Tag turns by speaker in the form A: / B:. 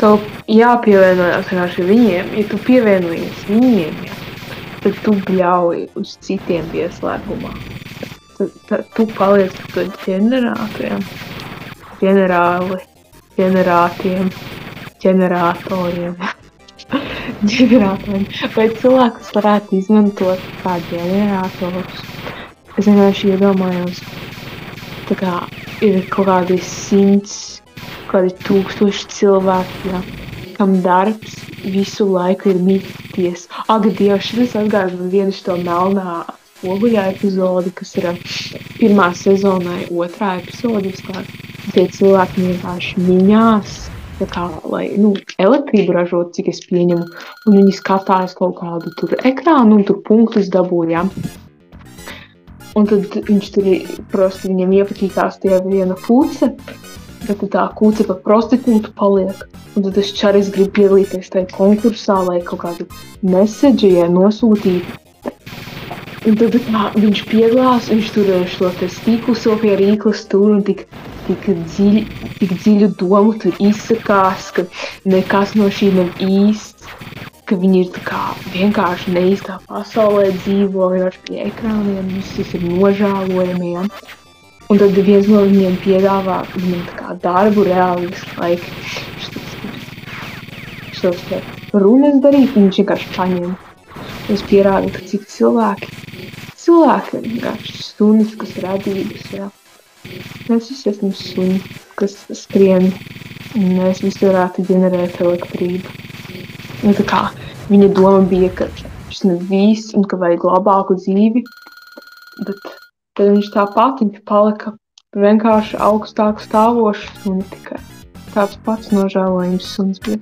A: tev jāpievienojas vienkārši viņiem. Ja tu pievienojies viņiem, tad tu bļauj uz citiem pieslēgumā. Tad tu paliec par to ģenerātoriem, ģeneratoriem. Vai cilvēkus varētu izmantot kā ģeneratorus? Es vienkārši iedomājos, tā kā ir kaut kādi 1000 cilvēki, ja, kam darbs visu laiku ir mītīties. Ak, Dievs, šis atgādina vienu šo melnā Oguļā epizodi, kas ir pirmā sezonai, otrā epizode. Tie cilvēki vienkārši miņās, tā kā, lai elektrību ražot, cik es pieņemu, un viņi skatās kaut kādu tur ekrānu un tur punktus dabūja. Un tad viņš tur prosti viņam iepatīkās tie viena kūce, bet tā kūce par prostitūtu paliek. Un tad tas čaris grib piedalīties tajā konkursā, lai kaut kādu mesedži nosūtītu. Un tad viņš piedalās, viņš tur šo stīklu sev pie rīklas tur un tik dziļu domu tur izsakās, ka nekas no šī nav īsts, ka viņi ir tā kā vienkārši neīstā pasaulē dzīvo, vienkārši pie ekrāniem, viss ir nožēlojami. Ja? Un tad viens no viņiem piedāvā viņam tā kā darbu reāli visu laiku. Šos runas darīt, viņš vienkārši paņem. Es pierādu, ka cik cilvēki ir vienkārši sunis, kas radības, jā. Mēs visi esam suņi, kas skrien, un mēs visi varētu ģenerēt elektrību. Un tā kā viņa doma bija, ka šis nav viss, un ka vajag labāku dzīvi, bet tad viņš viņš palika vienkārši augstāk stāvošs un tikai tāds pats nožēlojums suns bija.